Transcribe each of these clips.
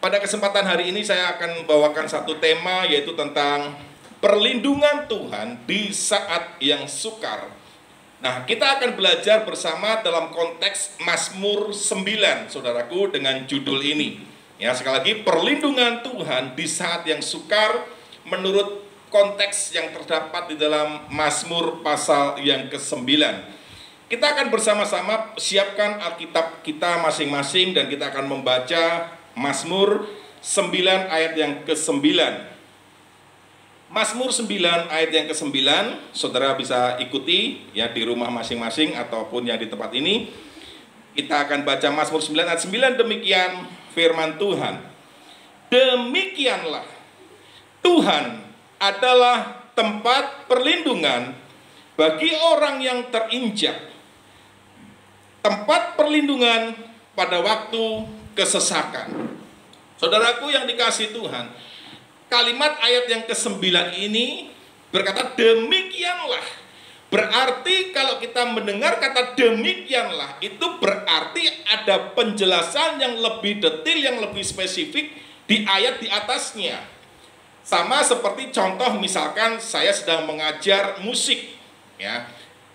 Pada kesempatan hari ini saya akan membawakan satu tema, yaitu tentang perlindungan Tuhan di saat yang sukar. Nah, kita akan belajar bersama dalam konteks Mazmur 9, saudaraku, dengan judul ini. Ya, sekali lagi, perlindungan Tuhan di saat yang sukar menurut konteks yang terdapat di dalam Mazmur pasal yang ke-9. Kita akan bersama-sama siapkan Alkitab kita masing-masing dan kita akan membaca Mazmur 9 ayat yang ke-9. Mazmur 9 ayat yang ke-9, saudara bisa ikuti ya di rumah masing-masing ataupun yang di tempat ini. Kita akan baca Mazmur 9 ayat 9, demikian firman Tuhan. Demikianlah Tuhan adalah tempat perlindungan bagi orang yang terinjak, tempat perlindungan pada waktu kesesakan. Saudaraku yang dikasihi Tuhan, kalimat ayat yang ke-9 ini berkata demikianlah. Berarti kalau kita mendengar kata demikianlah, itu berarti ada penjelasan yang lebih detail, yang lebih spesifik di ayat di atasnya. Sama seperti contoh, misalkan saya sedang mengajar musik, ya.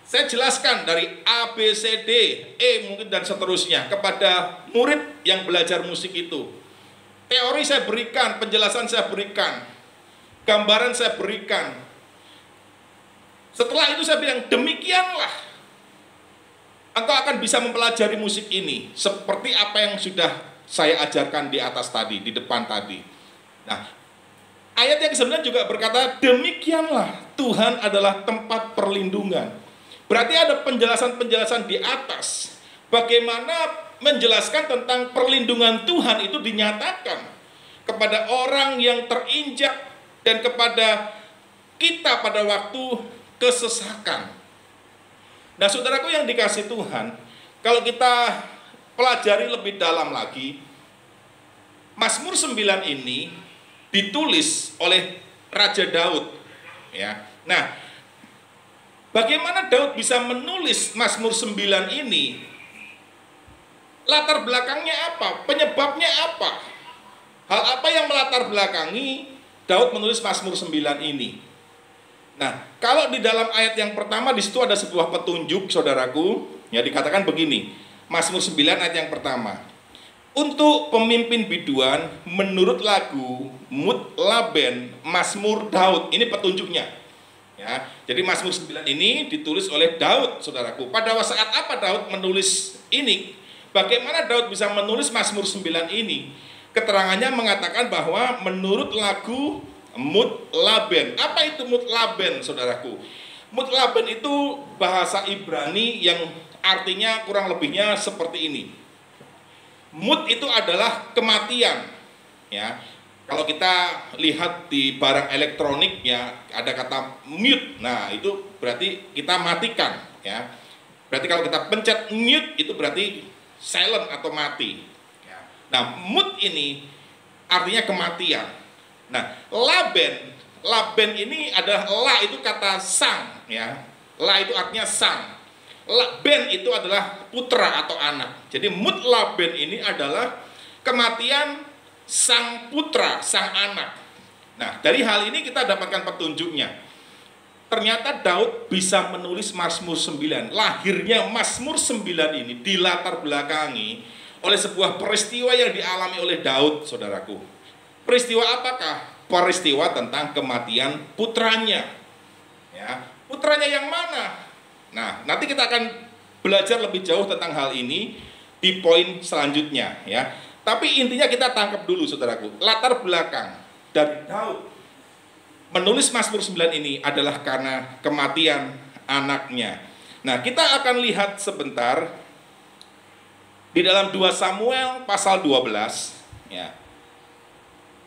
Saya jelaskan dari A, B, C, D, E mungkin dan seterusnya kepada murid yang belajar musik itu. Teori saya berikan, penjelasan saya berikan, gambaran saya berikan. Setelah itu saya bilang, demikianlah engkau akan bisa mempelajari musik ini seperti apa yang sudah saya ajarkan di atas tadi, di depan tadi. Nah, ayat yang ke-9 juga berkata, demikianlah Tuhan adalah tempat perlindungan. Berarti ada penjelasan-penjelasan di atas. Bagaimana menjelaskan tentang perlindungan Tuhan itu dinyatakan kepada orang yang terinjak dan kepada kita pada waktu kesesakan. Nah, saudaraku yang dikasihi Tuhan, kalau kita pelajari lebih dalam lagi, Mazmur 9 ini ditulis oleh Raja Daud, ya. Nah, bagaimana Daud bisa menulis Mazmur 9 ini? Latar belakangnya apa? Penyebabnya apa? Hal apa yang melatar belakangi Daud menulis Mazmur 9 ini? Nah, kalau di dalam ayat yang pertama di situ ada sebuah petunjuk, saudaraku, ya, dikatakan begini. Mazmur 9 ayat yang pertama. Untuk pemimpin biduan menurut lagu Mutlaben Mazmur Daud. Ini petunjuknya. Ya, jadi Mazmur 9 ini ditulis oleh Daud, saudaraku. Pada saat apa Daud menulis ini? Bagaimana Daud bisa menulis Mazmur 9 ini? Keterangannya mengatakan bahwa menurut lagu Mutlaben. Apa itu Mutlaben, saudaraku? Mutlaben itu bahasa Ibrani yang artinya kurang lebihnya seperti ini. Mut itu adalah kematian, ya. Kalau kita lihat di barang elektronik, ya, ada kata mute. Nah, itu berarti kita matikan, ya. Berarti kalau kita pencet mute itu berarti silent atau mati, ya. Nah, mute ini artinya kematian. Nah, laben ini adalah la itu kata sang, ya. La itu artinya sang. Ben itu adalah putra atau anak. Jadi mutlaben ini adalah kematian sang putra, sang anak. Nah, dari hal ini kita dapatkan petunjuknya. Ternyata Daud bisa menulis Mazmur 9. Lahirnya Mazmur 9 ini dilatar belakangi oleh sebuah peristiwa yang dialami oleh Daud, saudaraku. Peristiwa apakah? Peristiwa tentang kematian putranya. Ya, putranya yang mana? Nah, nanti kita akan belajar lebih jauh tentang hal ini di poin selanjutnya, ya. Tapi intinya kita tangkap dulu, saudaraku. Latar belakang dari Daud menulis Mazmur 9 ini adalah karena kematian anaknya. Nah, kita akan lihat sebentar di dalam 2 Samuel pasal 12, ya.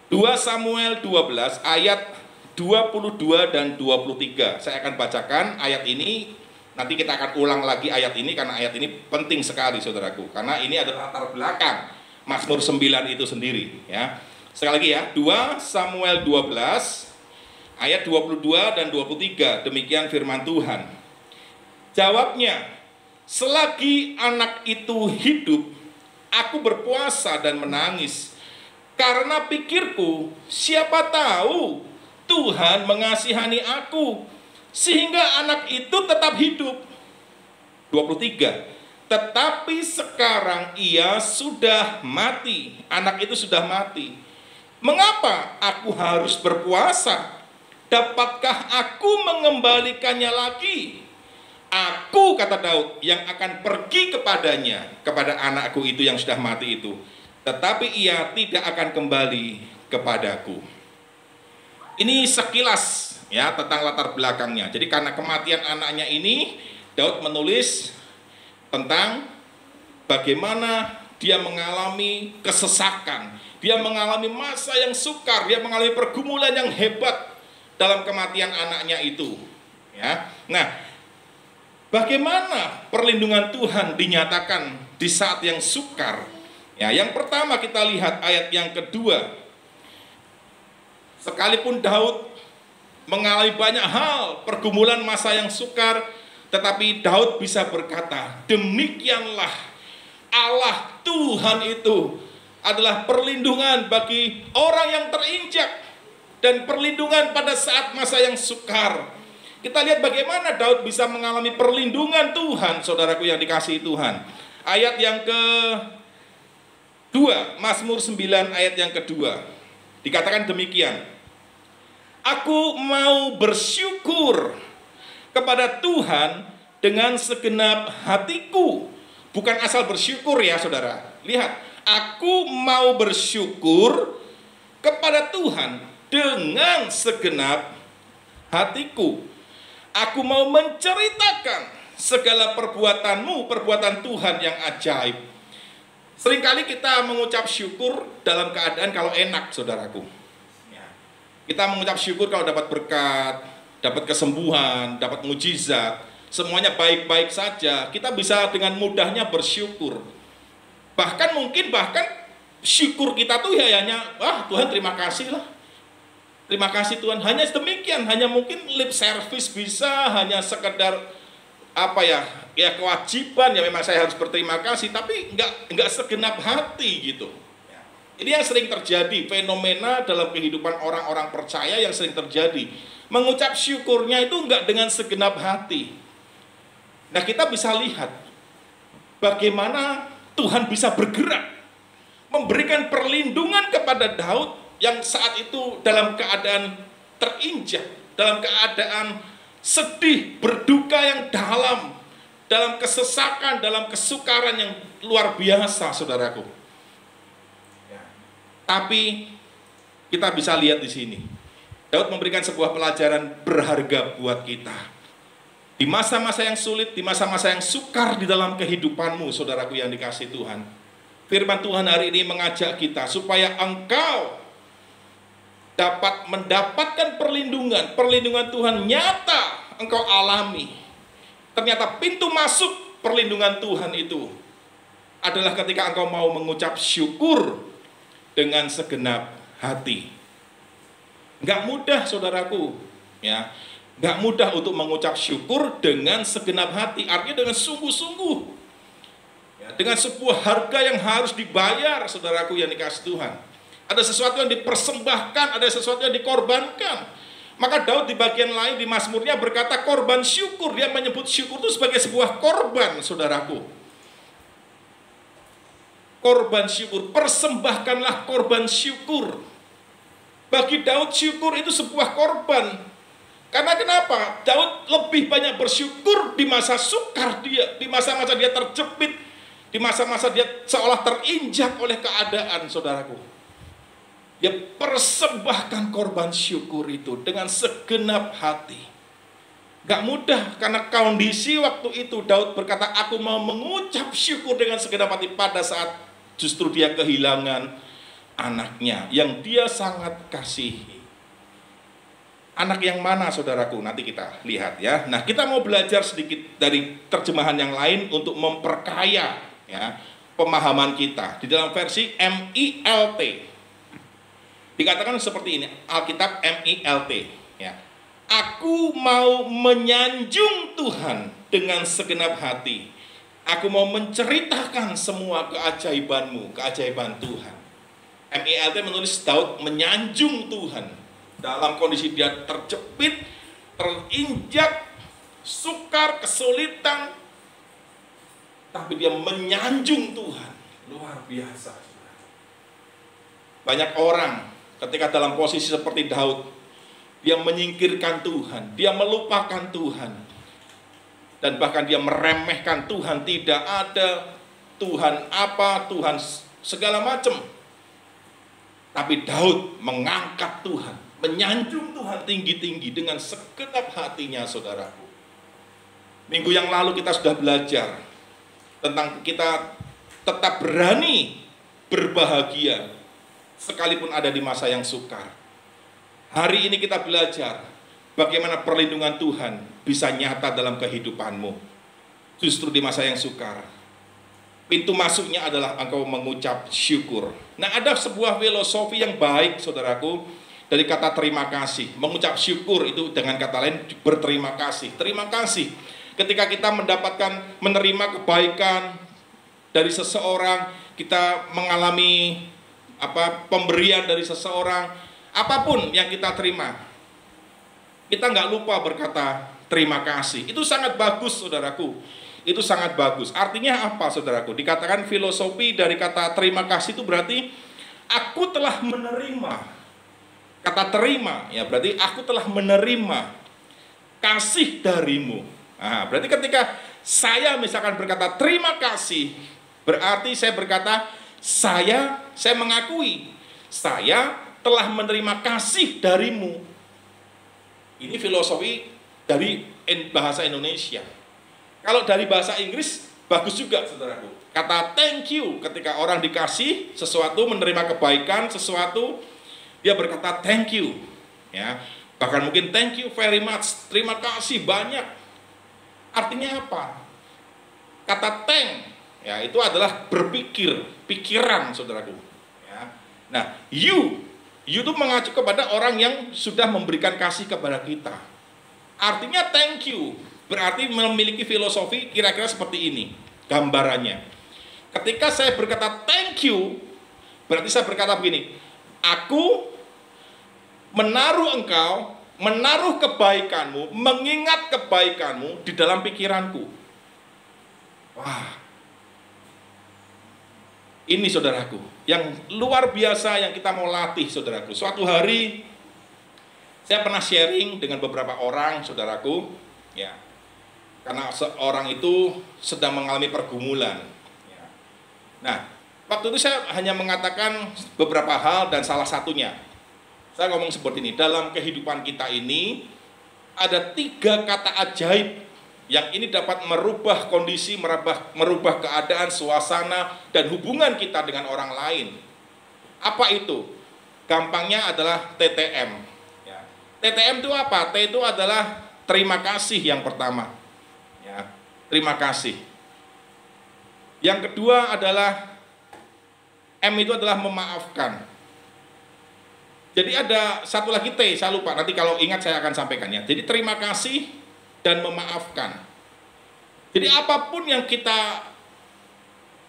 2 Samuel 12 ayat 22 dan 23. Saya akan bacakan ayat ini. Nanti kita akan ulang lagi ayat ini karena ayat ini penting sekali, saudaraku. Karena ini adalah latar belakang Mazmur 9 itu sendiri, ya. Sekali lagi ya, 2 Samuel 12 ayat 22 dan 23. Demikian firman Tuhan. Jawabnya, selagi anak itu hidup, aku berpuasa dan menangis. Karena pikirku, siapa tahu Tuhan mengasihani aku, sehingga anak itu tetap hidup. 23. Tetapi sekarang ia sudah mati. Anak itu sudah mati. Mengapa aku harus berpuasa? Dapatkah aku mengembalikannya lagi? Aku, kata Daud, yang akan pergi kepadanya, kepada anakku itu yang sudah mati itu. Tetapi ia tidak akan kembali kepadaku. Ini sekilas ya tentang latar belakangnya. Jadi karena kematian anaknya ini, Daud menulis tentang bagaimana dia mengalami kesesakan, dia mengalami masa yang sukar, dia mengalami pergumulan yang hebat dalam kematian anaknya itu. Ya, nah, bagaimana perlindungan Tuhan dinyatakan di saat yang sukar? Ya, yang pertama kita lihat ayat yang kedua. Sekalipun Daud mengalami banyak hal, pergumulan masa yang sukar, tetapi Daud bisa berkata, demikianlah Allah Tuhan itu adalah perlindungan bagi orang yang terinjak dan perlindungan pada saat masa yang sukar. Kita lihat bagaimana Daud bisa mengalami perlindungan Tuhan, saudaraku yang dikasihi Tuhan. Ayat yang kedua, Mazmur 9 ayat yang kedua, dikatakan demikian. Aku mau bersyukur kepada Tuhan dengan segenap hatiku. Bukan asal bersyukur ya saudara. Lihat, aku mau bersyukur kepada Tuhan dengan segenap hatiku. Aku mau menceritakan segala perbuatanmu, perbuatan Tuhan yang ajaib. Seringkali kita mengucap syukur dalam keadaan kalau enak, saudaraku. Kita mengucap syukur kalau dapat berkat, dapat kesembuhan, dapat mujizat, semuanya baik-baik saja. Kita bisa dengan mudahnya bersyukur. Bahkan syukur kita tuh ya hanya, wah Tuhan terima kasih lah. Terima kasih Tuhan. Hanya demikian, hanya mungkin lip service bisa, hanya sekedar ya kewajiban ya memang saya harus berterima kasih, tapi enggak segenap hati gitu. Ini yang sering terjadi, fenomena dalam kehidupan orang-orang percaya yang sering terjadi. Mengucap syukurnya itu enggak dengan segenap hati. Nah, kita bisa lihat bagaimana Tuhan bisa bergerak, memberikan perlindungan kepada Daud yang saat itu dalam keadaan terinjak, dalam keadaan sedih, berduka yang dalam kesesakan, dalam kesukaran yang luar biasa, saudaraku. Tapi kita bisa lihat di sini, Daud memberikan sebuah pelajaran berharga buat kita. Di masa-masa yang sulit, di masa-masa yang sukar di dalam kehidupanmu, saudaraku yang dikasihi Tuhan. Firman Tuhan hari ini mengajak kita supaya engkau dapat mendapatkan perlindungan Tuhan nyata engkau alami. Ternyata pintu masuk perlindungan Tuhan itu adalah ketika engkau mau mengucap syukur dengan segenap hati. Gak mudah saudaraku, ya, gak mudah untuk mengucap syukur dengan segenap hati. Artinya dengan sungguh-sungguh, ya, dengan sebuah harga yang harus dibayar, saudaraku yang dikasihi Tuhan. Ada sesuatu yang dipersembahkan, ada sesuatu yang dikorbankan. Maka Daud di bagian lain di Mazmurnya berkata korban syukur. Dia menyebut syukur itu sebagai sebuah korban, saudaraku. Korban syukur, persembahkanlah korban syukur. Bagi Daud syukur itu sebuah korban. Karena kenapa? Daud lebih banyak bersyukur di masa sukar dia, di masa-masa dia terjepit, di masa-masa dia seolah terinjak oleh keadaan, saudaraku. Dia persembahkan korban syukur itu dengan segenap hati. Gak mudah karena kondisi waktu itu Daud berkata, aku mau mengucap syukur dengan segenap hati pada saat justru dia kehilangan anaknya yang dia sangat kasihi. Anak yang mana saudaraku? Nanti kita lihat ya. Nah, kita mau belajar sedikit dari terjemahan yang lain untuk memperkaya ya pemahaman kita. Di dalam versi MILT dikatakan seperti ini, Alkitab MILT ya. Aku mau menyanjung Tuhan dengan segenap hati. Aku mau menceritakan semua keajaibanmu, keajaiban Tuhan. MILT menulis Daud menyanjung Tuhan dalam kondisi dia terjepit, terinjak, sukar, kesulitan, tapi dia menyanjung Tuhan. Luar biasa. Banyak orang ketika dalam posisi seperti Daud, dia menyingkirkan Tuhan, dia melupakan Tuhan, dan bahkan dia meremehkan Tuhan. Tidak ada Tuhan apa, Tuhan segala macam. Tapi Daud mengangkat Tuhan, menyanjung Tuhan tinggi-tinggi dengan segenap hatinya, saudaraku. Minggu yang lalu kita sudah belajar tentang kita tetap berani berbahagia sekalipun ada di masa yang sukar. Hari ini kita belajar bagaimana perlindungan Tuhan bisa nyata dalam kehidupanmu justru di masa yang sukar. Pintu masuknya adalah engkau mengucap syukur. Nah, ada sebuah filosofi yang baik, saudaraku, dari kata terima kasih. Mengucap syukur itu dengan kata lain berterima kasih. Terima kasih. Ketika kita mendapatkan, menerima kebaikan dari seseorang, kita mengalami pemberian dari seseorang, apapun yang kita terima, kita nggak lupa berkata terima kasih. Itu sangat bagus, saudaraku. Itu sangat bagus. Artinya apa, saudaraku? Dikatakan filosofi dari kata terima kasih itu berarti aku telah menerima. Kata terima, ya berarti aku telah menerima kasih darimu. Nah, berarti ketika saya misalkan berkata terima kasih, berarti saya berkata saya mengakui saya telah menerima kasih darimu. Ini filosofi dari bahasa Indonesia. Kalau dari bahasa Inggris bagus juga, saudaraku. Kata thank you, ketika orang dikasih sesuatu, menerima kebaikan sesuatu, dia berkata thank you, ya. Bahkan mungkin thank you very much, terima kasih banyak. Artinya apa? Kata thank, ya, itu adalah berpikir, pikiran, saudaraku. Ya. Nah, you itu mengacu kepada orang yang sudah memberikan kasih kepada kita. Artinya thank you berarti memiliki filosofi kira-kira seperti ini gambarannya. Ketika saya berkata thank you, berarti saya berkata begini, aku menaruh engkau, menaruh kebaikanmu, mengingat kebaikanmu di dalam pikiranku. Wah, ini saudaraku, yang luar biasa yang kita mau latih, saudaraku. Suatu hari saya pernah sharing dengan beberapa orang, saudaraku, ya. Karena seorang itu sedang mengalami pergumulan. Nah, waktu itu saya hanya mengatakan beberapa hal dan salah satunya, saya ngomong seperti ini, dalam kehidupan kita ini ada 3 kata ajaib yang ini dapat merubah kondisi, merubah keadaan, suasana, dan hubungan kita dengan orang lain. Apa itu? Gampangnya adalah TTM. TTM itu apa? T itu adalah terima kasih yang pertama. Ya, terima kasih. Yang kedua adalah M itu adalah memaafkan. Jadi ada satu lagi T, saya lupa. Nanti kalau ingat saya akan sampaikan ya. Jadi terima kasih dan memaafkan. Jadi apapun yang kita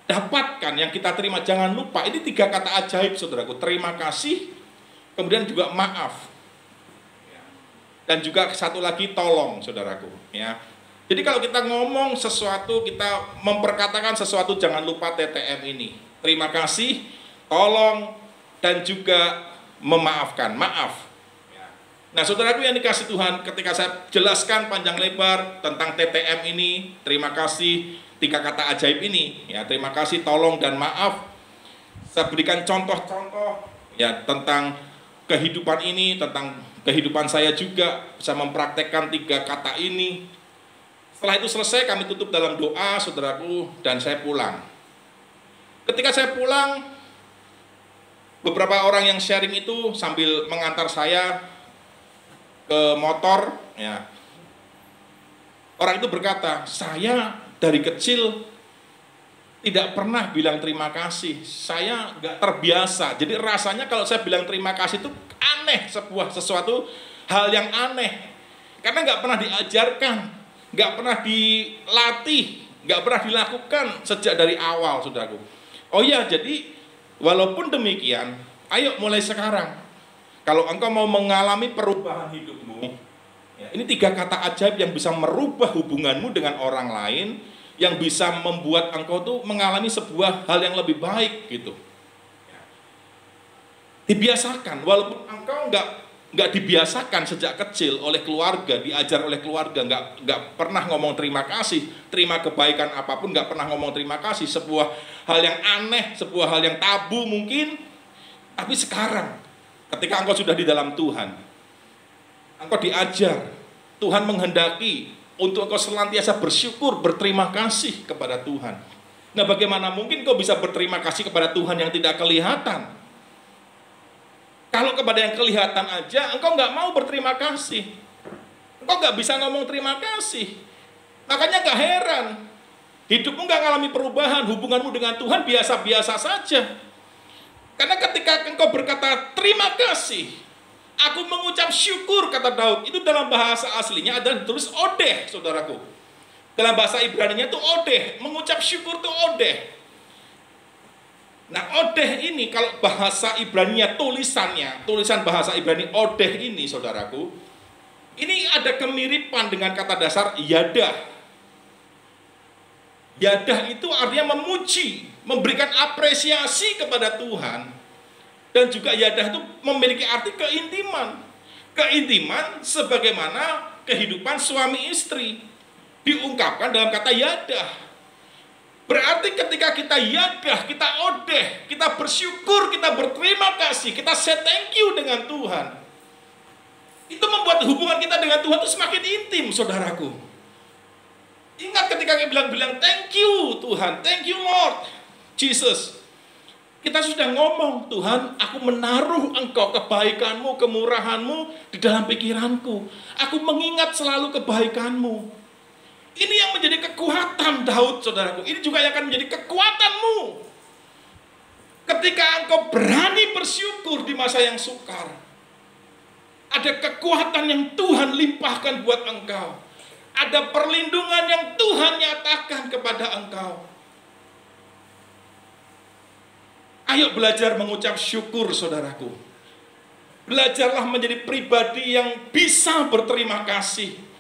dapatkan, yang kita terima, jangan lupa. Ini 3 kata ajaib, saudaraku. Terima kasih, kemudian juga maaf. Dan juga satu lagi tolong, saudaraku. Ya. Jadi kalau kita ngomong sesuatu, kita memperkatakan sesuatu, jangan lupa TTM ini. Terima kasih, tolong, dan juga memaafkan, maaf. Nah, saudaraku yang dikasih Tuhan, ketika saya jelaskan panjang lebar tentang TTM ini, terima kasih, 3 kata ajaib ini, ya, terima kasih, tolong, dan maaf, saya berikan contoh-contoh ya tentang kehidupan ini, tentang kehidupan saya juga, bisa mempraktekkan 3 kata ini. Setelah itu selesai, kami tutup dalam doa, saudaraku, dan saya pulang. Ketika saya pulang, beberapa orang yang sharing itu sambil mengantar saya ke motor, ya. Orang itu berkata, saya dari kecil tidak pernah bilang terima kasih. Saya nggak terbiasa. Jadi rasanya kalau saya bilang terima kasih itu aneh, sesuatu hal yang aneh. Karena nggak pernah diajarkan, nggak pernah dilatih, nggak pernah dilakukan sejak dari awal, saudaraku. Oh iya, jadi walaupun demikian, Ayo mulai sekarang. Kalau engkau mau mengalami perubahan hidupmu, ya, ini 3 kata ajaib yang bisa merubah hubunganmu dengan orang lain, yang bisa membuat engkau tuh mengalami sebuah hal yang lebih baik gitu. Ya. Dibiasakan, walaupun engkau nggak dibiasakan sejak kecil oleh keluarga, diajar oleh keluarga, nggak pernah ngomong terima kasih, terima kebaikan apapun, nggak pernah ngomong terima kasih, sebuah hal yang aneh, sebuah hal yang tabu mungkin. Tapi sekarang, ketika engkau sudah di dalam Tuhan, engkau diajar, Tuhan menghendaki untuk engkau senantiasa bersyukur, berterima kasih kepada Tuhan. Nah, bagaimana mungkin kau bisa berterima kasih kepada Tuhan yang tidak kelihatan? Kalau kepada yang kelihatan aja, engkau nggak mau berterima kasih. Engkau nggak bisa ngomong terima kasih. Makanya nggak heran, hidupmu nggak ngalami perubahan, hubunganmu dengan Tuhan biasa-biasa saja. Karena ketika engkau berkata terima kasih, aku mengucap syukur, kata Daud, itu dalam bahasa aslinya adalah ditulis odeh, saudaraku. Dalam bahasa Ibrani-nya itu odeh, mengucap syukur itu odeh. Nah, odeh ini kalau bahasa Ibrani-nya tulisan bahasa Ibrani odeh ini, saudaraku, ini ada kemiripan dengan kata dasar yadah. Yadah itu artinya memuji, memberikan apresiasi kepada Tuhan. Dan juga yadah itu memiliki arti keintiman. Keintiman sebagaimana kehidupan suami istri diungkapkan dalam kata yadah. Berarti ketika kita yadah, kita odeh, kita bersyukur, kita berterima kasih, kita say thank you dengan Tuhan, itu membuat hubungan kita dengan Tuhan itu semakin intim, saudaraku. Ingat ketika kita bilang thank you Tuhan, thank you Lord Jesus, kita sudah ngomong, Tuhan, aku menaruh engkau kebaikanmu, kemurahanmu di dalam pikiranku. Aku mengingat selalu kebaikanmu. Ini yang menjadi kekuatan Daud, saudaraku. Ini juga yang akan menjadi kekuatanmu. Ketika engkau berani bersyukur di masa yang sukar, ada kekuatan yang Tuhan limpahkan buat engkau. Ada perlindungan yang Tuhan nyatakan kepada engkau. Ayo belajar mengucap syukur, saudaraku. Belajarlah menjadi pribadi yang bisa berterima kasih.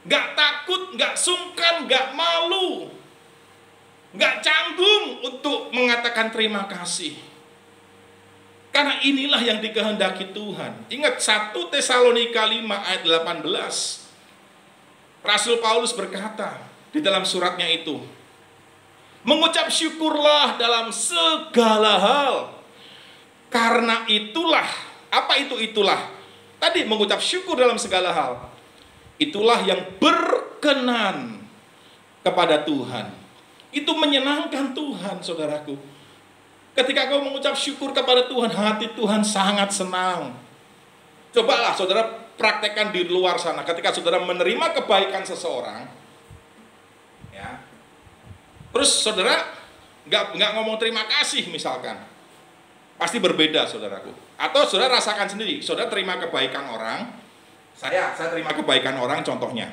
Gak takut, gak sungkan, gak malu, gak canggung untuk mengatakan terima kasih. Karena inilah yang dikehendaki Tuhan. Ingat 1 Tesalonika 5 ayat 18. Rasul Paulus berkata di dalam suratnya itu, mengucap syukurlah dalam segala hal. Karena itulah, apa itu itulah? Tadi mengucap syukur dalam segala hal. Itulah yang berkenan kepada Tuhan. Itu menyenangkan Tuhan, saudaraku. Ketika kau mengucap syukur kepada Tuhan, hati Tuhan sangat senang. Cobalah saudara praktekkan di luar sana. Ketika saudara menerima kebaikan seseorang, ya, terus saudara nggak ngomong terima kasih misalkan, pasti berbeda, saudaraku. Atau saudara rasakan sendiri, saudara terima kebaikan orang. Saya terima kebaikan orang, contohnya.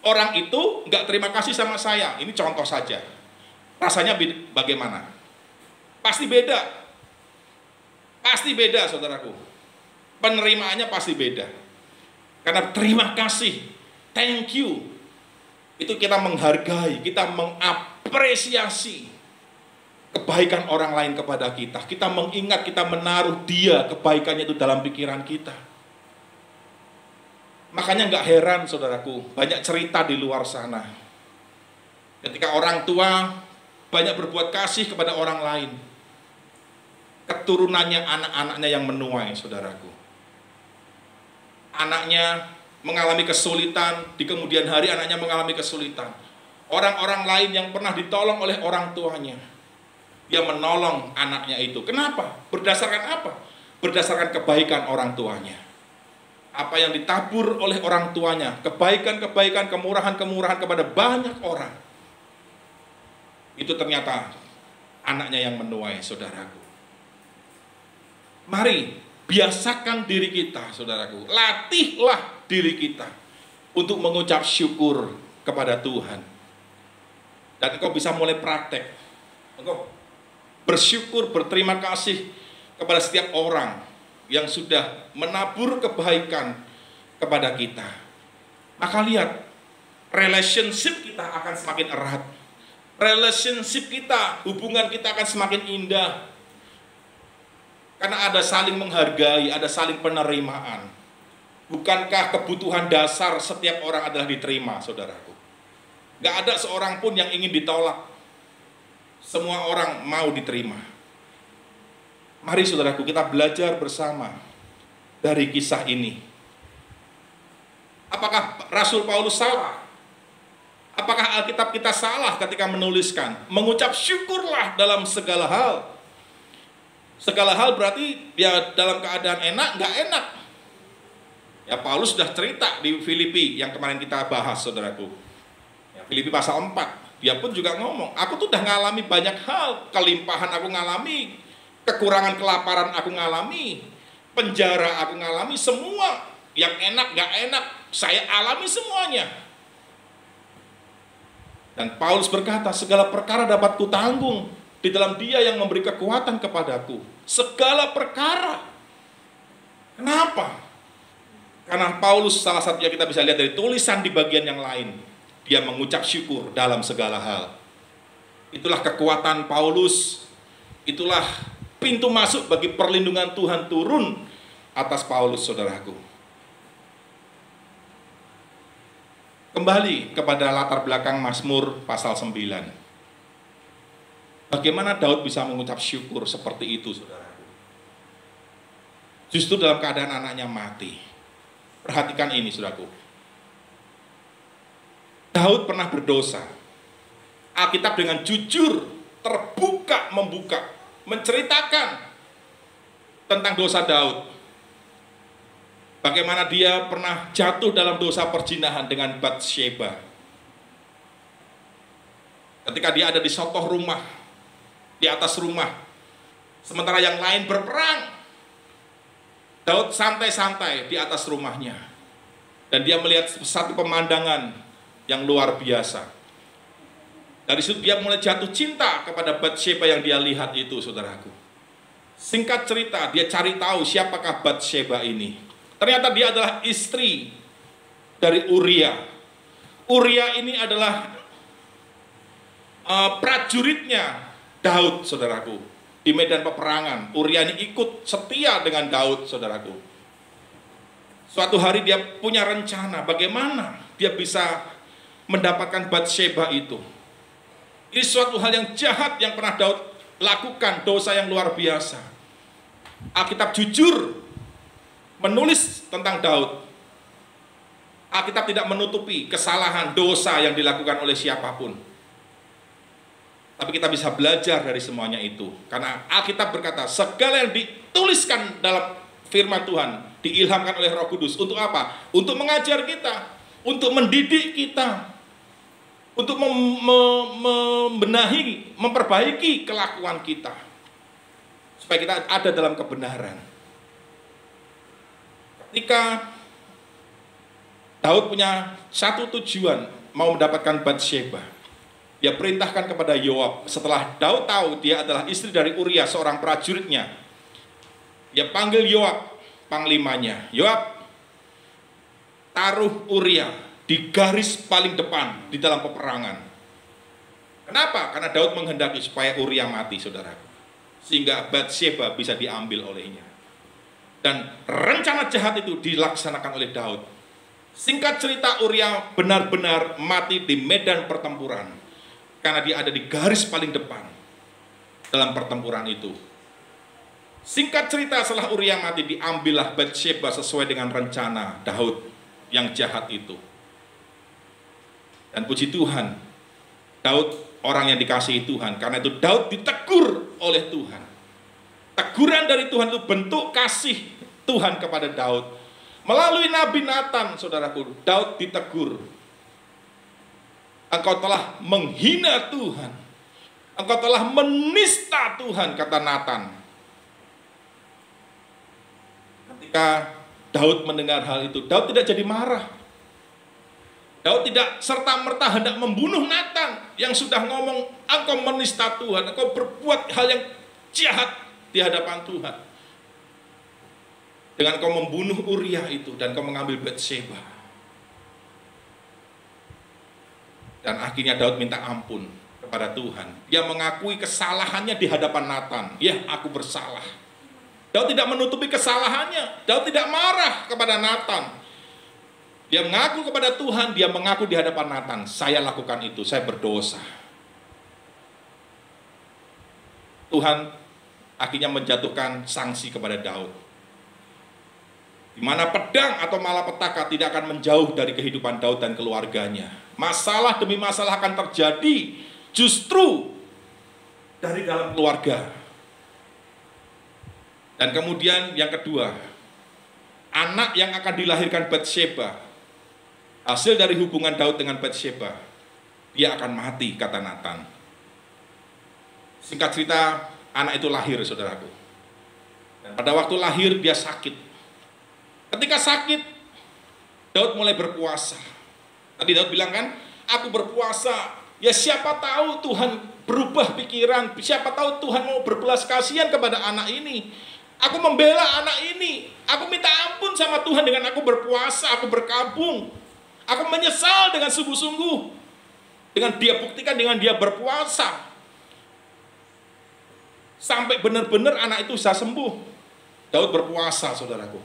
Orang itu nggak terima kasih sama saya. Ini contoh saja. Rasanya bagaimana? Pasti beda. Pasti beda, saudaraku. Penerimaannya pasti beda. Karena terima kasih, thank you, itu kita menghargai, kita mengapresiasi kebaikan orang lain kepada kita. Kita mengingat, kita menaruh dia, kebaikannya itu dalam pikiran kita. Makanya nggak heran, saudaraku, banyak cerita di luar sana. Ketika orang tua banyak berbuat kasih kepada orang lain, keturunannya, anak-anaknya yang menuai, saudaraku. Anaknya mengalami kesulitan, di kemudian hari anaknya mengalami kesulitan. Orang-orang lain yang pernah ditolong oleh orang tuanya, dia menolong anaknya itu. Kenapa? Berdasarkan apa? Berdasarkan kebaikan orang tuanya. Apa yang ditabur oleh orang tuanya, kebaikan-kebaikan, kemurahan-kemurahan kepada banyak orang, itu ternyata anaknya yang menuai, saudaraku. Mari biasakan diri kita, saudaraku. Latihlah diri kita untuk mengucap syukur kepada Tuhan. Dan engkau bisa mulai praktek. Engkau bersyukur, berterima kasih kepada setiap orang yang sudah menabur kebaikan kepada kita. Maka lihat, relationship kita akan semakin erat. Relationship kita, hubungan kita akan semakin indah. Karena ada saling menghargai, ada saling penerimaan. Bukankah kebutuhan dasar setiap orang adalah diterima, saudaraku? Gak ada seorang pun yang ingin ditolak. Semua orang mau diterima. Mari saudaraku, kita belajar bersama dari kisah ini. Apakah Rasul Paulus salah? Apakah Alkitab kita salah ketika menuliskan mengucap syukurlah dalam segala hal? Segala hal berarti ya dalam keadaan enak, nggak enak. Ya Paulus sudah cerita di Filipi yang kemarin kita bahas, saudaraku. Ya, Filipi pasal 4, dia pun juga ngomong, aku tuh udah ngalami banyak hal, kelimpahan aku ngalami, kekurangan kelaparan aku ngalami, penjara aku ngalami, semua yang enak nggak enak saya alami semuanya. Dan Paulus berkata, segala perkara dapat kutanggung di dalam Dia yang memberi kekuatan kepadaku. Segala perkara. Kenapa? Karena Paulus, salah satunya kita bisa lihat dari tulisan di bagian yang lain, dia mengucap syukur dalam segala hal. Itulah kekuatan Paulus. Itulah pintu masuk bagi perlindungan Tuhan turun atas Paulus, saudaraku. Kembali kepada latar belakang Mazmur pasal 9. Bagaimana Daud bisa mengucap syukur seperti itu, saudaraku? Justru dalam keadaan anaknya mati. Perhatikan ini, saudaraku. Daud pernah berdosa. Alkitab dengan jujur, terbuka, membuka, menceritakan tentang dosa Daud. Bagaimana dia pernah jatuh dalam dosa perzinahan dengan Batsheba. Ketika dia ada di sotoh rumah, di atas rumah, sementara yang lain berperang, Daud santai-santai di atas rumahnya. Dan dia melihat satu pemandangan yang luar biasa. Dari situ dia mulai jatuh cinta kepada Batsheba yang dia lihat itu, saudaraku. Singkat cerita, dia cari tahu siapakah Batsheba ini. Ternyata dia adalah istri dari Uria. Uria ini adalah prajuritnya Daud, saudaraku. Di medan peperangan, Uria ini ikut setia dengan Daud, saudaraku. Suatu hari dia punya rencana bagaimana dia bisa mendapatkan Batsheba itu. Ini suatu hal yang jahat yang pernah Daud lakukan, dosa yang luar biasa. Alkitab jujur menulis tentang Daud. Alkitab tidak menutupi kesalahan, dosa yang dilakukan oleh siapapun. Tapi kita bisa belajar dari semuanya itu. Karena Alkitab berkata, segala yang dituliskan dalam firman Tuhan, diilhamkan oleh Roh Kudus. Untuk apa? Untuk mengajar kita, untuk mendidik kita, untuk membenahi, memperbaiki kelakuan kita. Supaya kita ada dalam kebenaran. Ketika Daud punya satu tujuan, mau mendapatkan Batsheba, dia perintahkan kepada Yoab. Setelah Daud tahu dia adalah istri dari Uria, seorang prajuritnya, dia panggil Yoab, panglimanya. Yoab, taruh Uria di garis paling depan di dalam peperangan. Kenapa? Karena Daud menghendaki supaya Uria mati, saudaraku, sehingga Batsheba bisa diambil olehnya. Dan rencana jahat itu dilaksanakan oleh Daud. Singkat cerita, Uria benar-benar mati di medan pertempuran. Karena dia ada di garis paling depan dalam pertempuran itu. Singkat cerita, setelah Uria mati, diambillah Batsheba sesuai dengan rencana Daud yang jahat itu. Dan puji Tuhan, Daud orang yang dikasihi Tuhan. Karena itu Daud ditegur oleh Tuhan. Teguran dari Tuhan itu bentuk kasih Tuhan kepada Daud. Melalui Nabi Nathan, saudaraku, Daud ditegur. Engkau telah menghina Tuhan. Engkau telah menista Tuhan, kata Nathan. Ketika Daud mendengar hal itu, Daud tidak jadi marah. Daud tidak serta-merta hendak membunuh Nathan yang sudah ngomong, engkau menista Tuhan, engkau berbuat hal yang jahat di hadapan Tuhan. dengan kau membunuh Uriah itu dan kau mengambil Batsheba. Dan akhirnya Daud minta ampun kepada Tuhan. Dia mengakui kesalahannya di hadapan Nathan. Ya, aku bersalah. Daud tidak menutupi kesalahannya. Daud tidak marah kepada Nathan. Dia mengaku kepada Tuhan, dia mengaku di hadapan Nathan, saya lakukan itu, saya berdosa. Tuhan akhirnya menjatuhkan sanksi kepada Daud. Di mana pedang atau malapetaka tidak akan menjauh dari kehidupan Daud dan keluarganya. Masalah demi masalah akan terjadi justru dari dalam keluarga. Dan kemudian yang kedua, anak yang akan dilahirkan Batsheba, hasil dari hubungan Daud dengan Batsheba, dia akan mati, kata Nathan. Singkat cerita, anak itu lahir, saudaraku. Dan pada waktu lahir dia sakit. Ketika sakit, Daud mulai berpuasa. Tadi Daud bilang kan, aku berpuasa. Ya siapa tahu Tuhan berubah pikiran, siapa tahu Tuhan mau berbelas kasihan kepada anak ini. Aku membela anak ini. Aku minta ampun sama Tuhan dengan aku berpuasa, aku berkabung. Aku menyesal dengan sungguh-sungguh. Dengan dia buktikan, dengan dia berpuasa. Sampai benar-benar anak itu bisa sembuh. Daud berpuasa, saudaraku.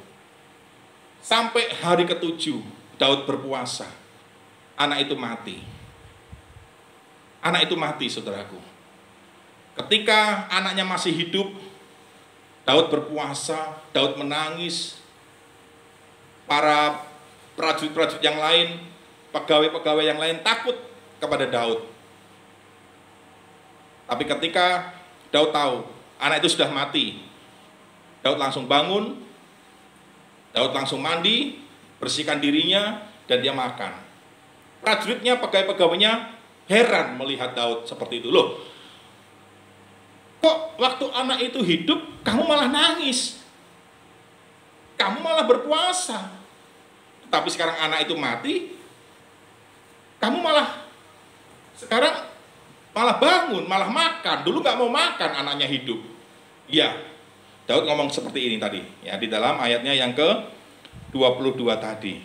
Sampai hari ke-7, Daud berpuasa. Anak itu mati. Anak itu mati, saudaraku. Ketika anaknya masih hidup, Daud berpuasa, Daud menangis. Para prajurit-prajurit yang lain, pegawai-pegawai yang lain takut kepada Daud. Tapi ketika Daud tahu anak itu sudah mati, Daud langsung bangun, Daud langsung mandi, bersihkan dirinya, dan dia makan. Prajuritnya, pegawai-pegawainya heran melihat Daud seperti itu. Loh, kok waktu anak itu hidup kamu malah nangis, kamu malah berpuasa. Tapi sekarang anak itu mati, kamu malah sekarang malah bangun, malah makan. Dulu nggak mau makan, anaknya hidup. Ya, Daud ngomong seperti ini tadi, ya, di dalam ayatnya yang ke-22 tadi.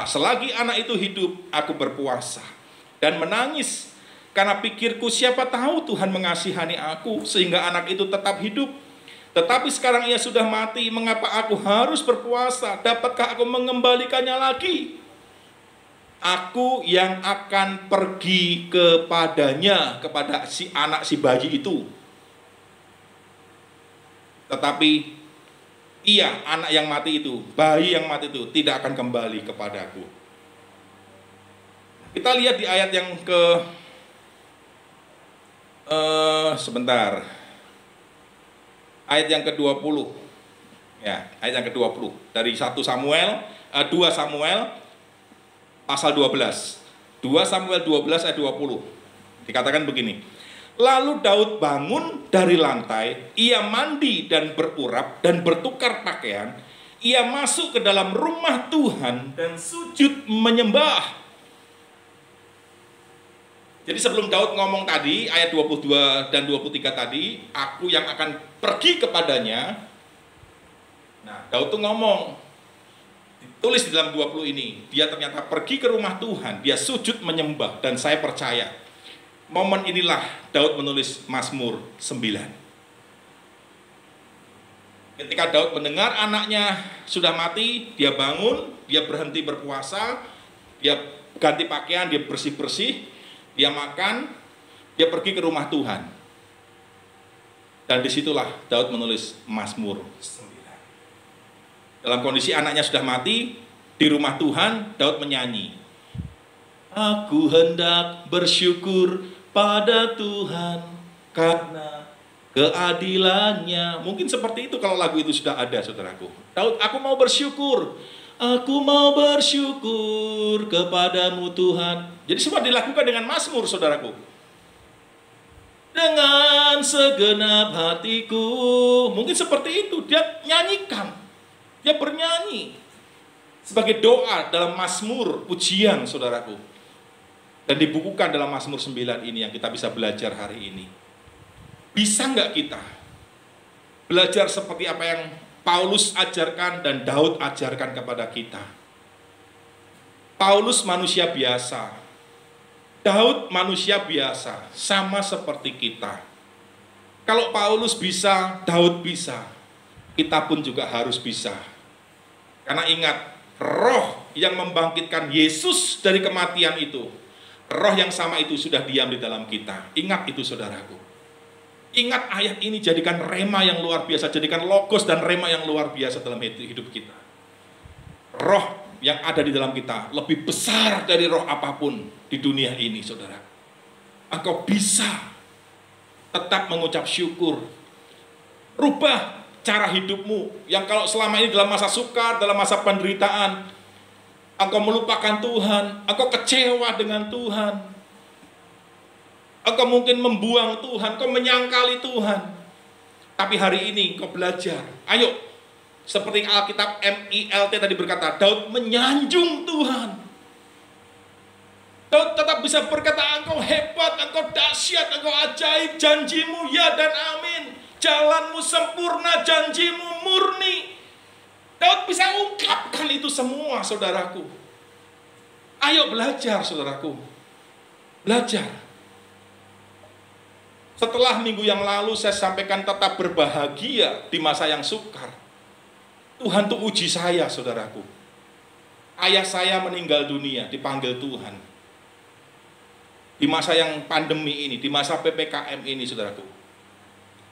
Selagi anak itu hidup, aku berpuasa dan menangis karena pikirku, siapa tahu Tuhan mengasihani aku sehingga anak itu tetap hidup. Tetapi sekarang ia sudah mati, mengapa aku harus berpuasa? Dapatkah aku mengembalikannya lagi? Aku yang akan pergi kepadanya, kepada si anak si bayi itu. Tetapi ia, anak yang mati itu, bayi yang mati itu, tidak akan kembali kepadaku. Kita lihat di ayat yang sebentar. Ayat yang ke-20. Ya, ayat yang ke-20 dari 2 Samuel pasal 12. 2 Samuel 12 ayat 20. Dikatakan begini. Lalu Daud bangun dari lantai, ia mandi dan berurap dan bertukar pakaian, ia masuk ke dalam rumah Tuhan dan sujud menyembah. Jadi sebelum Daud ngomong tadi, ayat 22 dan 23 tadi, aku yang akan pergi kepadanya. Nah, Daud tuh ngomong, ditulis di dalam 20 ini, dia ternyata pergi ke rumah Tuhan, dia sujud menyembah, dan saya percaya, momen inilah Daud menulis Mazmur 9. Ketika Daud mendengar anaknya sudah mati, dia bangun, dia berhenti berpuasa, dia ganti pakaian, dia bersih-bersih, dia makan, dia pergi ke rumah Tuhan. Dan disitulah Daud menulis Mazmur 9. Dalam kondisi anaknya sudah mati, di rumah Tuhan, Daud menyanyi. Aku hendak bersyukur pada Tuhan karena keadilannya. Mungkin seperti itu kalau lagu itu sudah ada, saudaraku. Daud, aku mau bersyukur. Aku mau bersyukur kepadamu Tuhan. Jadi semua dilakukan dengan Mazmur, saudaraku. Dengan segenap hatiku. Mungkin seperti itu, dia nyanyikan. Dia bernyanyi. Sebagai doa dalam Mazmur, pujian, saudaraku. Dan dibukukan dalam Mazmur 9 ini yang kita bisa belajar hari ini. Bisa nggak kita belajar seperti apa yang Paulus ajarkan dan Daud ajarkan kepada kita. Paulus manusia biasa, Daud manusia biasa, sama seperti kita. Kalau Paulus bisa, Daud bisa, kita pun juga harus bisa. Karena ingat, roh yang membangkitkan Yesus dari kematian itu, roh yang sama itu sudah diam di dalam kita. Ingat itu saudaraku. Ingat ayat ini, jadikan rema yang luar biasa, jadikan logos dan rema yang luar biasa dalam hidup kita. Roh yang ada di dalam kita lebih besar dari roh apapun di dunia ini, saudara. Engkau bisa tetap mengucap syukur. Rubah cara hidupmu yang kalau selama ini dalam masa sukar, dalam masa penderitaan, engkau melupakan Tuhan, engkau kecewa dengan Tuhan, engkau mungkin membuang Tuhan, engkau menyangkali Tuhan. Tapi hari ini engkau belajar. Ayo, seperti Alkitab MILT tadi berkata, Daud menyanjung Tuhan. Daud tetap bisa berkata, engkau hebat, engkau dahsyat, engkau ajaib, janjimu ya dan amin. Jalanmu sempurna, janjimu murni. Daud bisa ungkapkan itu semua, saudaraku. Ayo belajar, saudaraku. Belajar. Setelah minggu yang lalu saya sampaikan tetap berbahagia di masa yang sukar. Tuhan tuh uji saya, saudaraku. Ayah saya meninggal dunia, dipanggil Tuhan. Di masa yang pandemi ini, di masa PPKM ini, saudaraku.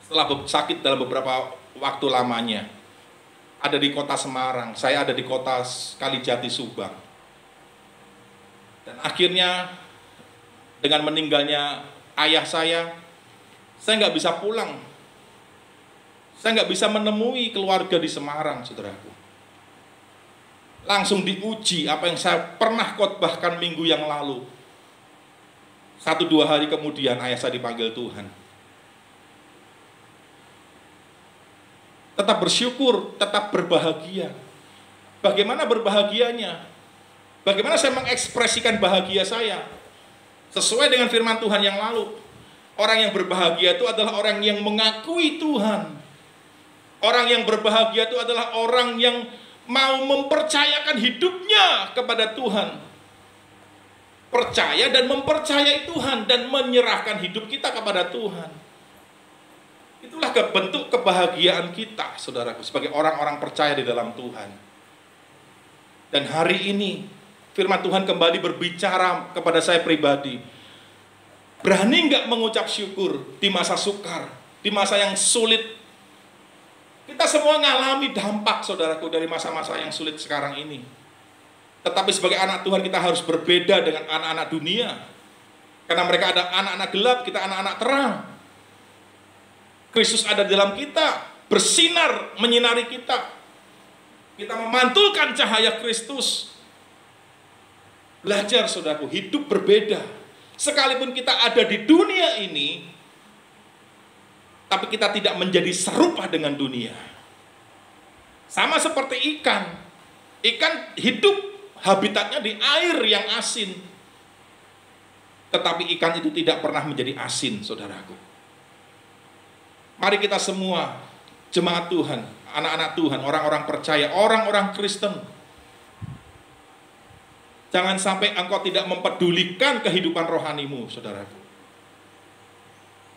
Setelah sakit dalam beberapa waktu lamanya. Ada di kota Semarang, saya ada di kota Kalijati, Subang. Dan akhirnya, dengan meninggalnya ayah saya nggak bisa pulang. Saya nggak bisa menemui keluarga di Semarang, saudaraku. Langsung diuji apa yang saya pernah khotbahkan minggu yang lalu. 1-2 hari kemudian ayah saya dipanggil Tuhan. Tetap bersyukur, tetap berbahagia. Bagaimana berbahagianya? Bagaimana saya mengekspresikan bahagia saya? Sesuai dengan firman Tuhan yang lalu. Orang yang berbahagia itu adalah orang yang mengakui Tuhan. Orang yang berbahagia itu adalah orang yang mau mempercayakan hidupnya kepada Tuhan. Percaya dan mempercayai Tuhan dan menyerahkan hidup kita kepada Tuhan. Itulah bentuk kebahagiaan kita, saudaraku, sebagai orang-orang percaya di dalam Tuhan. Dan hari ini firman Tuhan kembali berbicara kepada saya pribadi. Berani nggak mengucap syukur di masa sukar, di masa yang sulit? Kita semua ngalami dampak, saudaraku, dari masa-masa yang sulit sekarang ini. Tetapi sebagai anak Tuhan kita harus berbeda dengan anak-anak dunia. Karena mereka ada anak-anak gelap, kita anak-anak terang. Kristus ada di dalam kita, bersinar, menyinari kita. Kita memantulkan cahaya Kristus. Belajar, saudaraku, hidup berbeda. Sekalipun kita ada di dunia ini, tapi kita tidak menjadi serupa dengan dunia. Sama seperti ikan. Ikan hidup habitatnya di air yang asin. Tetapi ikan itu tidak pernah menjadi asin, saudaraku. Mari kita semua, jemaat Tuhan, anak-anak Tuhan, orang-orang percaya, orang-orang Kristen. Jangan sampai engkau tidak mempedulikan kehidupan rohanimu, saudaraku.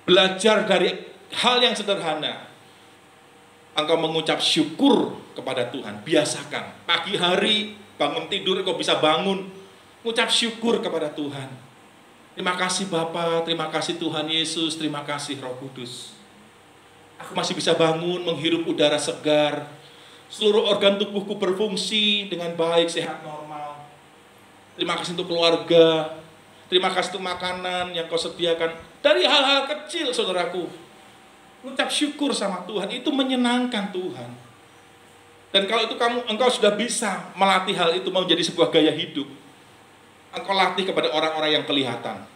Belajar dari hal yang sederhana. Engkau mengucap syukur kepada Tuhan. Biasakan. Pagi hari, bangun tidur, engkau bisa bangun. Mengucap syukur kepada Tuhan. Terima kasih Bapa, terima kasih Tuhan Yesus, terima kasih Roh Kudus. Aku masih bisa bangun, menghirup udara segar. Seluruh organ tubuhku berfungsi dengan baik, sehat, normal. Terima kasih untuk keluarga. Terima kasih untuk makanan yang kau sediakan. Dari hal-hal kecil, saudaraku. Ucap syukur sama Tuhan, itu menyenangkan Tuhan. Dan kalau itu engkau sudah bisa melatih hal itu menjadi sebuah gaya hidup, engkau latih kepada orang-orang yang kelihatan.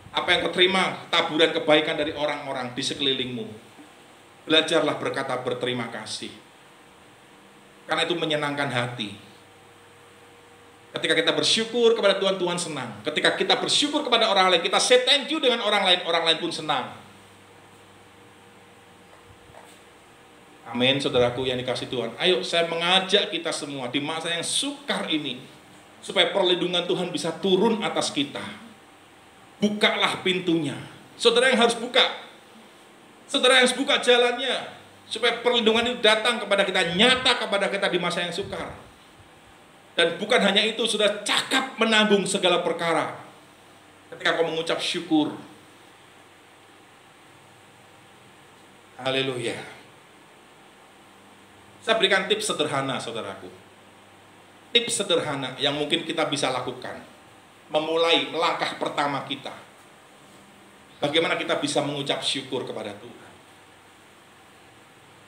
Apa yang kau terima, taburan kebaikan dari orang-orang di sekelilingmu. Belajarlah berkata berterima kasih. Karena itu menyenangkan hati. Ketika kita bersyukur kepada Tuhan, Tuhan senang. Ketika kita bersyukur kepada orang lain, kita say thank you dengan orang lain pun senang. Amin, saudaraku yang dikasih Tuhan. Ayo saya mengajak kita semua di masa yang sukar ini, supaya perlindungan Tuhan bisa turun atas kita. Bukalah pintunya. Saudara yang harus buka. Saudara yang harus buka jalannya, supaya perlindungan itu datang kepada kita, nyata kepada kita di masa yang sukar. Dan bukan hanya itu, sudah cakap menanggung segala perkara. Ketika kau mengucap syukur. Haleluya. Saya berikan tips sederhana, saudaraku. Tips sederhana yang mungkin kita bisa lakukan. Memulai langkah pertama kita. Bagaimana kita bisa mengucap syukur kepada Tuhan.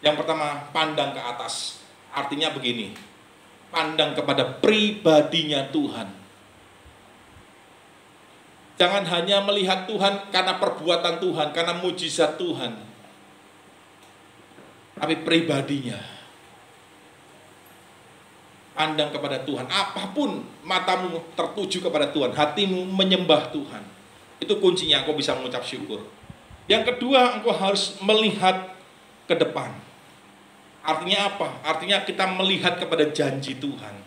Yang pertama, pandang ke atas. Artinya begini. Pandang kepada pribadinya Tuhan. Jangan hanya melihat Tuhan karena perbuatan Tuhan, karena mujizat Tuhan. Tapi pribadinya. Pandang kepada Tuhan. Apapun matamu tertuju kepada Tuhan, hatimu menyembah Tuhan. Itu kuncinya engkau bisa mengucap syukur. Yang kedua, engkau harus melihat ke depan. Artinya apa? Artinya kita melihat kepada janji Tuhan.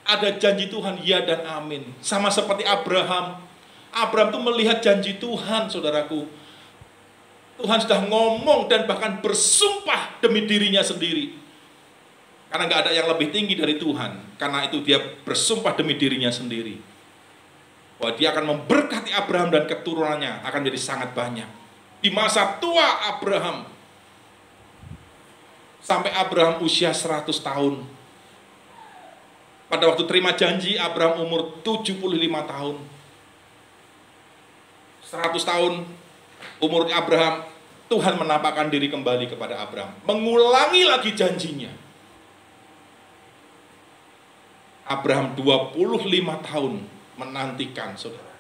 Ada janji Tuhan, ya dan amin. Sama seperti Abraham. Abraham itu melihat janji Tuhan, saudaraku. Tuhan sudah ngomong dan bahkan bersumpah demi dirinya sendiri. Karena nggak ada yang lebih tinggi dari Tuhan. Karena itu dia bersumpah demi dirinya sendiri. Bahwa dia akan memberkati Abraham dan keturunannya akan menjadi sangat banyak. Di masa tua Abraham. Sampai Abraham usia 100 tahun. Pada waktu terima janji, Abraham umur 75 tahun. 100 tahun umur Abraham, Tuhan menampakkan diri kembali kepada Abraham. Mengulangi lagi janjinya. Abraham 25 tahun menantikan, saudara.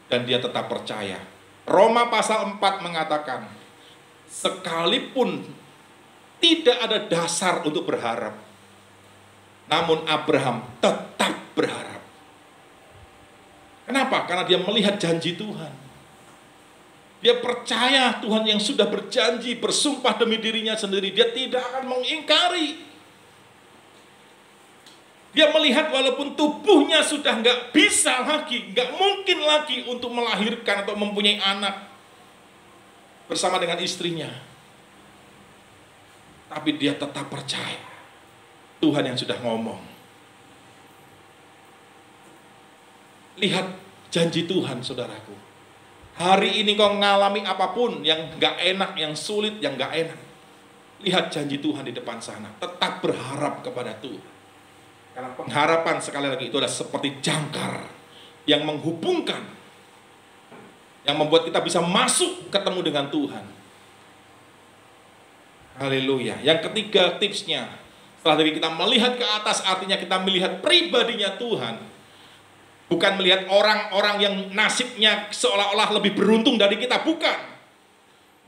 Dan dia tetap percaya. Roma pasal 4 mengatakan, sekalipun tidak ada dasar untuk berharap, namun Abraham tetap berharap. Kenapa? Karena dia melihat janji Tuhan. Dia percaya Tuhan yang sudah berjanji, bersumpah demi dirinya sendiri. Dia tidak akan mengingkari. Dia melihat walaupun tubuhnya sudah nggak bisa lagi, nggak mungkin lagi untuk melahirkan atau mempunyai anak bersama dengan istrinya. Tapi dia tetap percaya Tuhan yang sudah ngomong. Lihat janji Tuhan, saudaraku. Hari ini kau mengalami apapun yang nggak enak, yang sulit, yang nggak enak. Lihat janji Tuhan di depan sana. Tetap berharap kepada Tuhan. Karena pengharapan sekali lagi itu adalah seperti jangkar yang menghubungkan, yang membuat kita bisa masuk ketemu dengan Tuhan. Haleluya. Yang ketiga tipsnya, setelah dari kita melihat ke atas, artinya kita melihat pribadinya Tuhan. Bukan melihat orang-orang yang nasibnya seolah-olah lebih beruntung dari kita, bukan.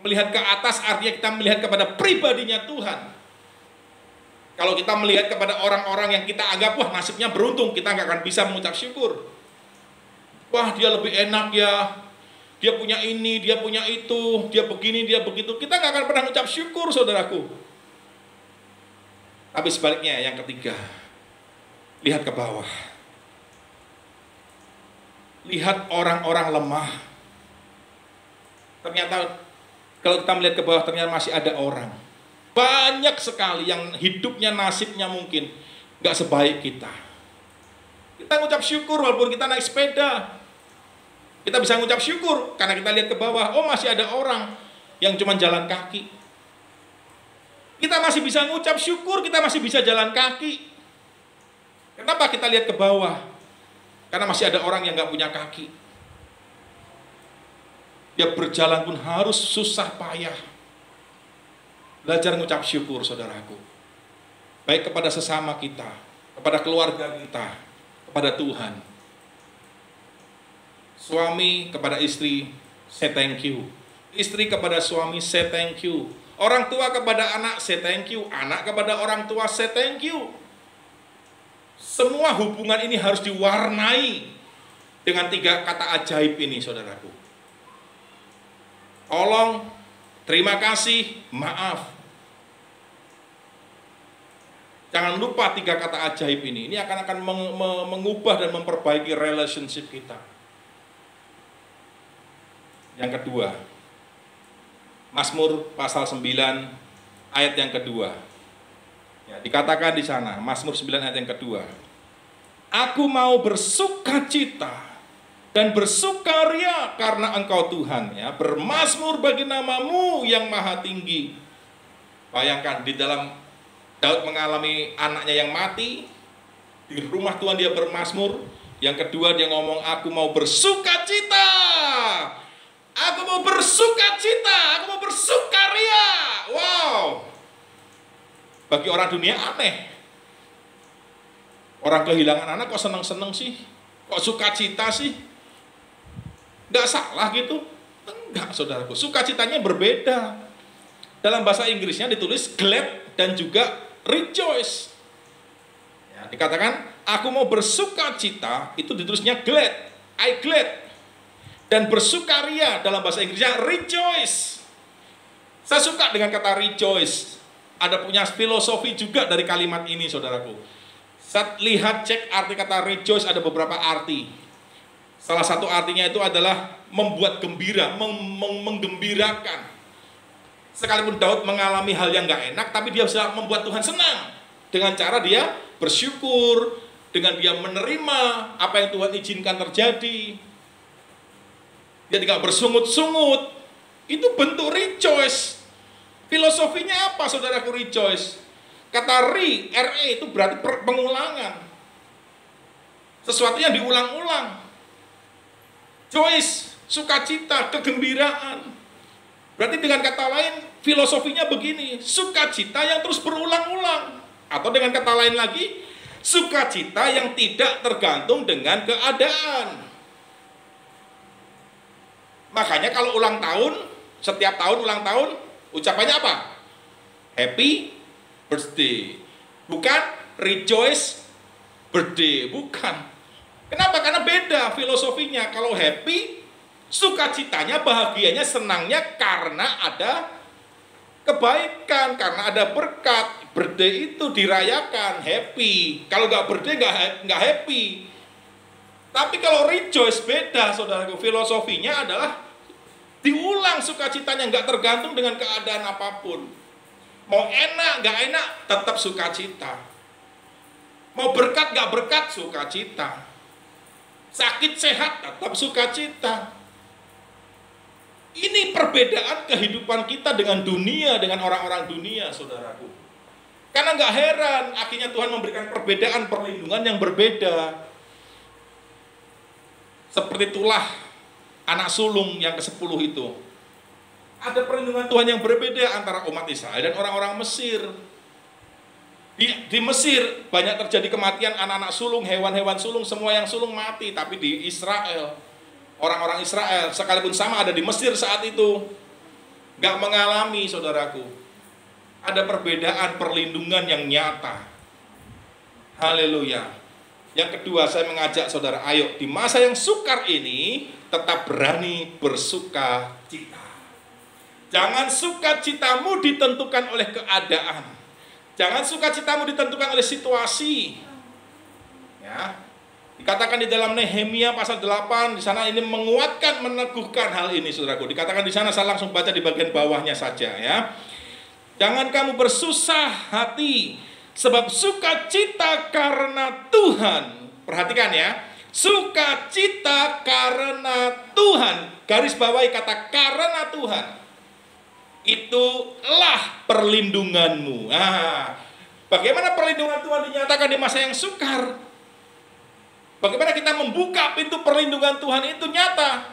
Melihat ke atas artinya kita melihat kepada pribadinya Tuhan. Kalau kita melihat kepada orang-orang yang kita anggap, wah nasibnya beruntung, kita nggak akan bisa mengucap syukur. Wah dia lebih enak ya, dia punya ini, dia punya itu, dia begini, dia begitu. Kita nggak akan pernah mengucap syukur, saudaraku. Tapi sebaliknya, yang ketiga, lihat ke bawah. Lihat orang-orang lemah. Ternyata kalau kita melihat ke bawah, ternyata masih ada orang. Banyak sekali yang hidupnya, nasibnya mungkin gak sebaik kita. Kita ngucap syukur walaupun kita naik sepeda. Kita bisa ngucap syukur karena kita lihat ke bawah. Oh masih ada orang yang cuma jalan kaki. Kita masih bisa ngucap syukur, kita masih bisa jalan kaki. Kenapa kita lihat ke bawah? Karena masih ada orang yang gak punya kaki. Dia berjalan pun harus susah payah. Belajar mengucap syukur, saudaraku. Baik kepada sesama kita, kepada keluarga kita, kepada Tuhan. Suami kepada istri, say thank you. Istri kepada suami, say thank you. Orang tua kepada anak, say thank you. Anak kepada orang tua, say thank you. Semua hubungan ini harus diwarnai dengan 3 kata ajaib ini, saudaraku. Tolong, terima kasih, maaf. Jangan lupa 3 kata ajaib ini. Ini akan mengubah dan memperbaiki relationship kita. Yang kedua, Mazmur pasal 9 ayat yang kedua. Ya, dikatakan di sana, Mazmur 9 ayat yang kedua. Aku mau bersukacita dan bersukaria karena Engkau Tuhan, ya. Bermazmur bagi nama-Mu yang maha tinggi. Bayangkan di dalam Daud mengalami anaknya yang mati, di rumah Tuhan dia bermazmur. Yang kedua dia ngomong, aku mau bersukacita, aku mau bersukacita, aku mau bersukaria. Wow, bagi orang dunia aneh. Orang kehilangan anak kok seneng-seneng sih, kok sukacita sih? Nggak salah gitu? Enggak, saudaraku, sukacitanya berbeda. Dalam bahasa Inggrisnya ditulis glad dan juga rejoice. Ya, dikatakan aku mau bersukacita, itu ditulisnya glad, I glad. Dan bersukaria dalam bahasa Inggrisnya rejoice. Saya suka dengan kata rejoice. Ada punya filosofi juga dari kalimat ini, saudaraku. Saya lihat cek arti kata rejoice, ada beberapa arti. Salah satu artinya itu adalah membuat gembira, menggembirakan. Sekalipun Daud mengalami hal yang gak enak, tapi dia bisa membuat Tuhan senang. Dengan cara dia bersyukur, dengan dia menerima apa yang Tuhan izinkan terjadi. Dia tidak bersungut-sungut. Itu bentuk rejoice. Filosofinya apa, saudaraku, rejoice? Kata re itu berarti pengulangan. Sesuatu yang diulang-ulang. Joyce, sukacita, kegembiraan. Berarti dengan kata lain, filosofinya begini, sukacita yang terus berulang-ulang. Atau dengan kata lain lagi, sukacita yang tidak tergantung dengan keadaan. Makanya kalau ulang tahun, setiap tahun ulang tahun, ucapannya apa? Happy birthday. Bukan rejoice birthday, bukan. Kenapa? Karena beda filosofinya. Kalau happy, sukacitanya, bahagianya, senangnya karena ada kebaikan, karena ada berkat. Birthday itu dirayakan, happy. Kalau nggak birthday nggak happy. Tapi kalau rejoice beda, saudaraku. Filosofinya adalah diulang sukacitanya, nggak tergantung dengan keadaan apapun. Mau enak nggak enak, tetap sukacita. Mau berkat nggak berkat, sukacita. Sakit sehat, tetap sukacita. Ini perbedaan kehidupan kita dengan dunia, dengan orang-orang dunia, saudaraku. Karena nggak heran, akhirnya Tuhan memberikan perbedaan perlindungan yang berbeda. Seperti itulah anak sulung yang ke-10 itu. Ada perlindungan Tuhan yang berbeda antara umat Israel dan orang-orang Mesir. Di Mesir banyak terjadi kematian anak-anak sulung, hewan-hewan sulung, semua yang sulung mati. Tapi di Israel, orang-orang Israel sekalipun sama ada di Mesir saat itu, gak mengalami, saudaraku. Ada perbedaan perlindungan yang nyata. Haleluya. Yang kedua, saya mengajak saudara, ayo di masa yang sukar ini tetap berani bersuka cita. Jangan sukacitamu ditentukan oleh keadaan. Jangan sukacitamu ditentukan oleh situasi. Ya. Dikatakan di dalam Nehemia pasal 8, di sana ini menguatkan, meneguhkan hal ini, saudaraku. Dikatakan di sana, saya langsung baca di bagian bawahnya saja, ya. Jangan kamu bersusah hati, sebab sukacita karena Tuhan. Perhatikan ya, sukacita karena Tuhan. Garis bawahi kata karena Tuhan. Itulah perlindunganmu. Bagaimana perlindungan Tuhan dinyatakan di masa yang sukar? Bagaimana kita membuka pintu perlindungan Tuhan itu nyata?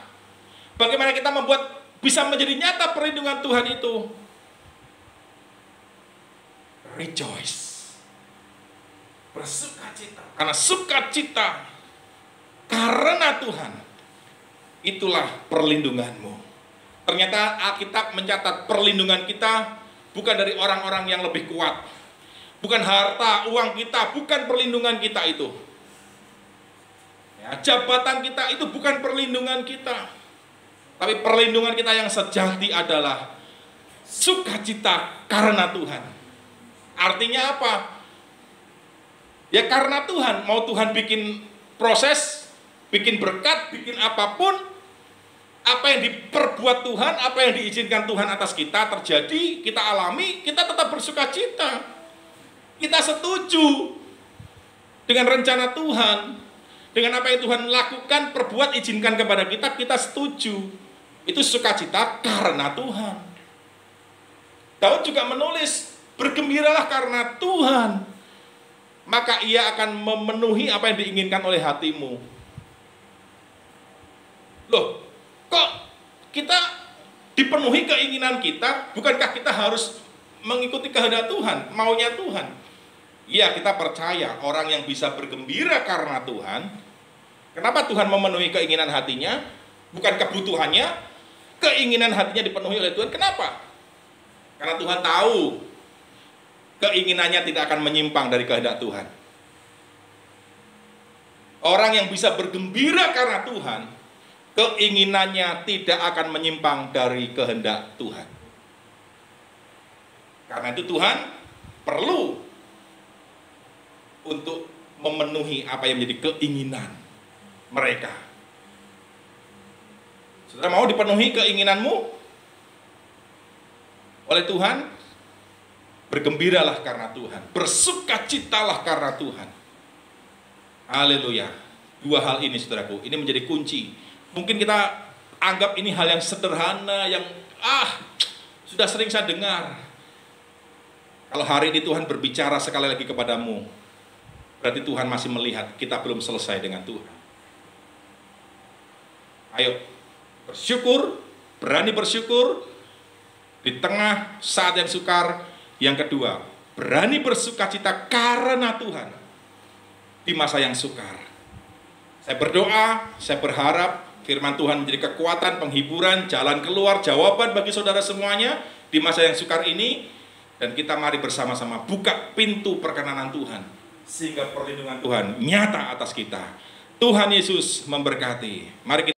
Bagaimana kita membuat bisa menjadi nyata perlindungan Tuhan itu? Rejoice, bersukacita, karena sukacita karena Tuhan, itulah perlindunganmu. Ternyata Alkitab mencatat perlindungan kita bukan dari orang-orang yang lebih kuat, bukan harta, uang kita, bukan perlindungan kita itu. Ya, jabatan kita itu bukan perlindungan kita, tapi perlindungan kita yang sejati adalah sukacita karena Tuhan. Artinya apa? Ya karena Tuhan, mau Tuhan bikin proses, bikin berkat, bikin apapun, apa yang diperbuat Tuhan, apa yang diizinkan Tuhan atas kita terjadi, kita alami, kita tetap bersuka cita. Kita setuju dengan rencana Tuhan, dengan apa yang Tuhan lakukan, perbuat, izinkan kepada kita, kita setuju. Itu sukacita karena Tuhan. Daud juga menulis, bergembiralah karena Tuhan, maka ia akan memenuhi apa yang diinginkan oleh hatimu. Loh, kok kita dipenuhi keinginan kita? Bukankah kita harus mengikuti kehendak Tuhan, maunya Tuhan? Ya, kita percaya orang yang bisa bergembira karena Tuhan. Kenapa Tuhan memenuhi keinginan hatinya? Bukan kebutuhannya, keinginan hatinya dipenuhi oleh Tuhan. Kenapa? Karena Tuhan tahu keinginannya tidak akan menyimpang dari kehendak Tuhan. Orang yang bisa bergembira karena Tuhan, keinginannya tidak akan menyimpang dari kehendak Tuhan. Karena itu Tuhan perlu untuk memenuhi apa yang menjadi keinginan mereka. Saudara mau dipenuhi keinginanmu oleh Tuhan? Bergembiralah karena Tuhan, bersukacitalah karena Tuhan. Haleluya. Dua hal ini saudaraku, ini menjadi kunci. Mungkin kita anggap ini hal yang sederhana, yang sudah sering saya dengar. Kalau hari ini Tuhan berbicara sekali lagi kepadamu, berarti Tuhan masih melihat kita belum selesai dengan Tuhan. Ayo, bersyukur, berani bersyukur di tengah saat yang sukar. Yang kedua, berani bersukacita karena Tuhan di masa yang sukar. Saya berdoa, saya berharap firman Tuhan menjadi kekuatan, penghiburan, jalan keluar, jawaban bagi saudara semuanya di masa yang sukar ini. Dan kita mari bersama-sama buka pintu perkenanan Tuhan, sehingga perlindungan Tuhan nyata atas kita. Tuhan Yesus memberkati. Mari kita